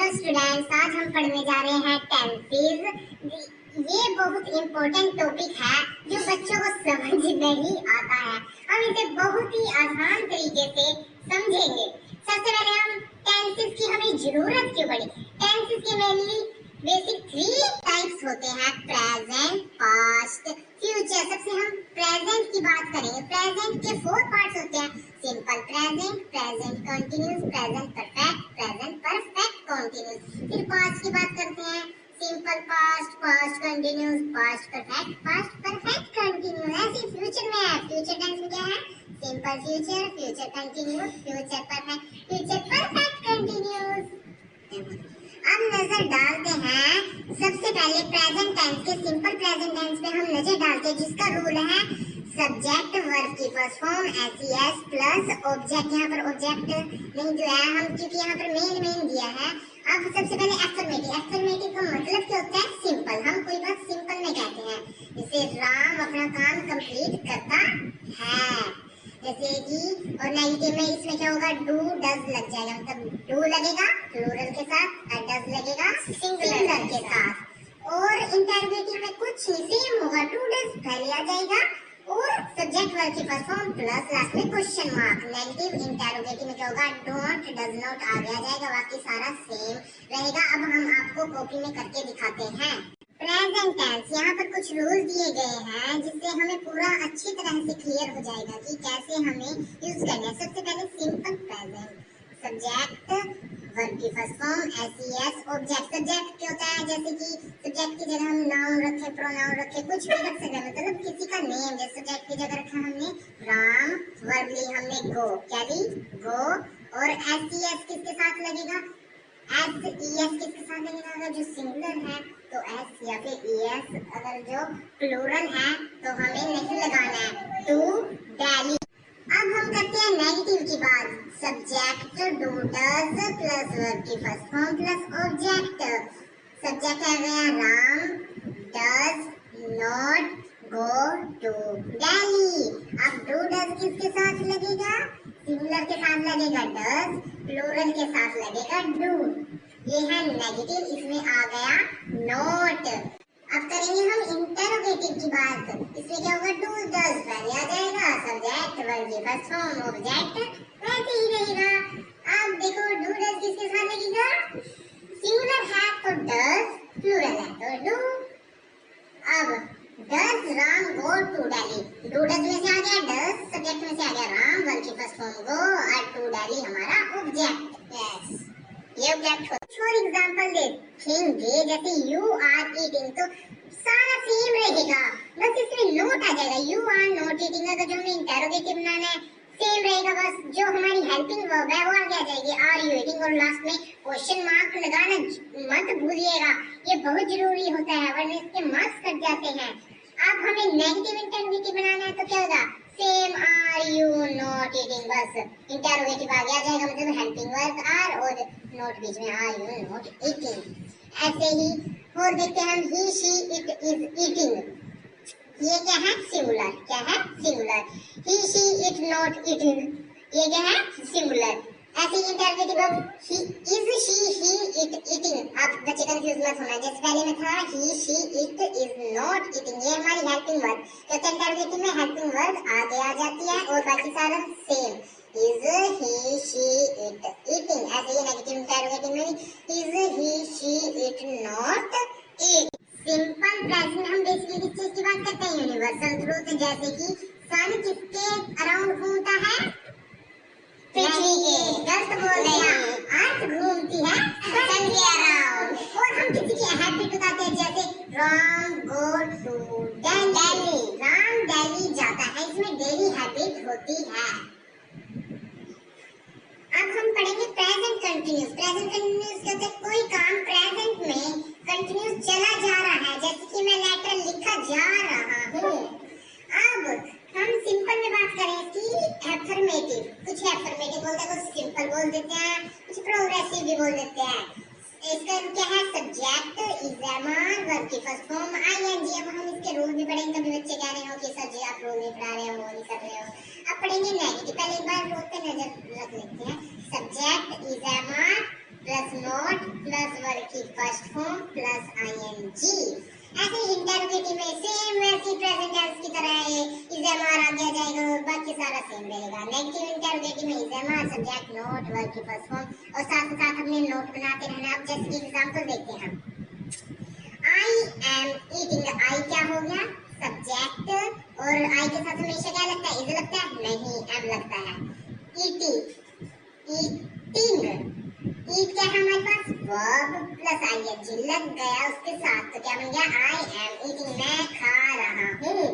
Hello students, आज हम पढ़ने जा रहे हैं टेंसेस। ये बहुत इम्पोर्टेंट टॉपिक है जो बच्चों को समझ नहीं आता है। हम इसे बहुत ही आसान तरीके से समझेंगे। सबसे पहले हम टेंसेस की हमें जरूरत क्यों पड़ी। टेंसेस के मेनली बेसिक 3 टाइप्स होते हैं, प्रेजेंट, पास्ट, फ्यूचर। सबसे हम प्रेजेंट की बात करेंगे। प्रेजेंट के 4 पार्ट्स होते हैं, simple present, present continuous, present perfect, present perfect continuous. फिर पास्ट की बात करते हैं, simple past, past continuous, past perfect, past perfect continuous. ऐसे फ्यूचर में है, फ्यूचर टेंस में क्या है, simple future, future continuous, future perfect, future perfect continuous. अब नजर डालते हैं सबसे पहले प्रेजेंट टेंस के सिंपल प्रेजेंट टेंस पे हम नजर डालते हैं, जिसका रूल है सब्जेक्ट वर्ब की first form S plus object. यहाँ पर ऑब्जेक्ट नहीं जो है हम, क्योंकि यहाँ पर मेन दिया है। अब सबसे पहले एफर्मेटिव। एफर्मेटिव का मतलब क्या होता है, सिंपल। हम कोई बात सिंपल में कहते हैं, जैसे राम अपना काम कंप्लीट करता है, जैसे कि। और नेगेटिव में इसमें क्या होगा, डू डज लग जाएगा, मतलब डू लगेगा प्लूरल के साथ और डज लगेगा सिंगुलर के साथ। और इंटरोगेटिव में कुछ नहीं, सेम होगा, डू डज पहले आ जाएगा और सब्जेक्ट वर्ब की फर्स्ट फॉर्म प्लस लास्ट में क्वेश्चन मार्क। नेगेटिव इंटरोगेटिव में क्या होगा, डोंट डज नॉट आगे आ जाएगा, बाकी सारा सेम रहेगा। अब हम आपको कॉपी में करके दिखाते हैं प्रेजेंट टेंस। यहाँ पर कुछ रूल दिए गए हैं जिससे हमें पूरा अच्छी तरह से क्लियर हो जाएगा कि कैसे हमें यूज करना है। सबसे पहले सिंपल प्रेजेंट, सब्जेक्ट वर्ब की first form S object. Subject क्या होता है, जैसे कि सब्जेक्ट की जगह हम नाउन रखे, प्रोनाउन रखे, कुछ भी रख सकते हैं, मतलब किसी का नेम। जैसे सब्जेक्ट की जगह रखा हमने राम, वर्ब ली हमने गो, क्या ली गो। और एस किसके साथ लगेगा, एस किसके साथ लगेगा, अगर जो सिंगुलर है तो एस, या फिर अगर जो प्लूरल है तो हमें नहीं लगाना है, टू डेली। अब हम करते हैं नेगेटिव की बात। Subject do does plus verb की first form plus object. Subject है गया Ram, does not go to Delhi. अब डू डज किसके साथ लगेगा, सिंगुलर के साथ लगेगा डज, प्लूरल के साथ लगेगा डू। ये है नेगेटिव, इसमें आ गया नॉट। अब करेंगे हम इंटरोगेटिव की बात। इसमें क्या होगा, डू डज पहले आ जाएगा, सब्जेक्ट वर्ब की फर्स्ट फॉर्म ऑब्जेक्ट वैसे ही रहेगा। अब देखो डू डज किसके साथ लगेगा, सिंगुलर है तो डज, प्लूरल है तो डू। अब does Ram go to Delhi, do does में से आ गया डज, सब्जेक्ट में से आ गया राम, वर्ब की फर्स्ट फॉर्म गो, और टू दिल्ली हमारा ऑब्जेक्ट। यस, ये ऑब्जेक्ट हो। फॉर एग्जांपल देखेंगे, जैसे यू आर ईटिंग, तो सारा सेम रहेगा, बस इसमें नोट आ जाएगा, यू आर नॉट ईटिंग। अगर जो हमें इंटरोगेटिव बनाना है सेम रहेगा, बस जो हमारी हेल्पिंग वर्ब है वो आगे आ जाएगी, आर यू ईटिंग। और लास्ट में क्वेश्चन मार्क लगाना मत भूलिएगा, ये बहुत जरूरी होता है, वरना इसके मार्क्स कट जाते हैं। अब हमें नेगेटिव इंटरोगेटिव बनाना है तो क्या होगा, same are you not eating, बस इंटरोगेटिव आगे आ जाएगा, मतलब हेल्पिंग वर्ब आर और नॉट बीच में, आर यू नॉट ईटिंग। ऐसे ही और देखते हैं हम, he she it is eating. ये क्या है, सिंगुलर, क्या है singular. He she it not eating, ये क्या है सिंगुलर। ऐसे ही इंटरोगेटिव, अब he is she he it eating. आप बच्चे कंफ्यूज मत होना, जैसे पहले में था he she it is not eating, ये हमारी हेल्पिंग वर्ब, क्योंकि इंटरोगेटिव में हेल्पिंग वर्ब आगे आ जाती है और बाकी सारा same, is he she it eating. ऐसे ही नेगेटिव इंटरोगेटिव में is he she it not eat. Simple present हम बेसिकली किस चीज की बात करते हैं, यूनिवर्सल ट्रूथ, जैसे कि सन किसके अराउंड घूमता है, पृथ्वी के। गलत बोल दिया, अर्थ घूमती है सन के अराउंड। और हम किसी की हैबिट बताते हैं, जैसे राम गो टू दिल्ली, राम दिल्ली जाता है, इसमें डेली हैबिट होती है। अब हम पढ़ेंगे प्रेजेंट कंटिन्यूअस। प्रेजेंट कंटिन्यूअस कहते हैं कोई काम प्रेजेंट में कंटिन्यूअस चला जा रहा है, जैसे कि मैं लेटर लिखा जा रहा हूँ। अब हम सिंपल में बात करें कि एफर्मेटिव, कुछ एफर्मेटिव बोलते हैं, कुछ सिंपल बोल देते हैं, कुछ प्रोग्रेसिव भी बोल देते हैं। इसका क्या है, सब्जेक्ट इज वर्ब की फर्स्ट फॉर्म आईएनजी। अब हम इसके रूल भी पढ़ेंगे, कभी बच्चे कह रहे हो कि सर जी आप रूल नहीं पढ़ा रहे हो, वो नहीं कर रहे हो। अब पढ़ेंगे नेगेटिव, पहले एक बार रूल पे नजर रख लेते हैं। Subject is plus not plus verb की फर्स्ट फॉर्म प्लस आईएनजी। ऐसे इंटरोगेटिव में सेम वैसी प्रेजेंट टेंस की तरह इज एम आर आ जाएगा, बाकी सारा सेम रहेगा। नेगेटिव इंटरोगेटिव में is am are subject not verb की फर्स्ट फॉर्म और साथ साथ हमने नोट बनाते रहना। अब जैसे कि एग्जांपल देखते हैं हम आई एम ईटिंग। आई क्या हो गया सब्जेक्ट और आई के साथ हमेशा क्या लगता है इज लगता है नहीं एम लगता है। ईटिंग ईटिंग ईट क्या है हमारे पास वर्ब प्लस आईएनजी लग गया उसके साथ तो क्या बन गया आई एम ईटिंग मैं खा रहा हूँ।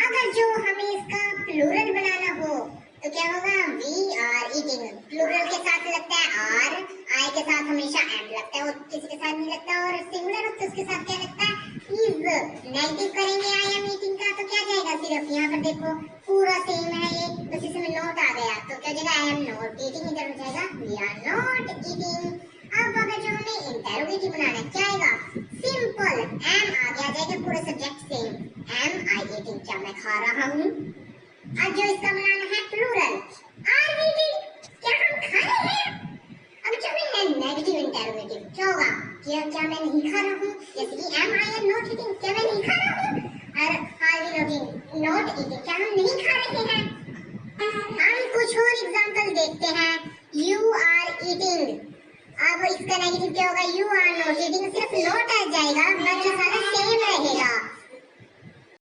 अगर जो हमें इसका प्लूरल बनाना हो तो क्या होगा वी आर ईटिंग। प्लूरल के साथ लगता है आर, आई के साथ हमेशा एम लगता है और किसी के साथ नहीं लगता। और सिंगुलर हो तो उसके साथ क्या लगता है इज। नेगेटिव करेंगे आई एम ईटिंग का तो क्या जाएगा सिर्फ यहाँ पर देखो पूरा सेम है ये बस इसमें नोट आ गया तो क्या जाएगा आई एम नॉट ईटिंग, इधर हो जाएगा वी आर नॉट ईटिंग। अब अगर जो हमें इंटरोगेटिव बनाना है क्या आएगा सिंपल एम आ गया जाएगा पूरा सब्जेक्ट सेम एम आई ईटिंग क्या मैं खा रहा हूँ। अब जो इसका बनाना है प्लूरल आर वी ईटिंग क्या हम खा रहे हैं। अब जो है नेगेटिव इंटरोगेटिव क्या होगा क्या मैं नहीं खा रहा हूँ, जैसे कि am I am not eating क्या मैं नहीं खा रहा हूँ और आर वी नॉट ईटिंग क्या हम नहीं खा रहे हैं। हम कुछ और एग्जांपल देखते हैं यू आर ईटिंग। अब इसका नेगेटिव क्या होगा यू आर नॉट ईटिंग सिर्फ नॉट आ जाएगा बाकी सारा सेम रहेगा।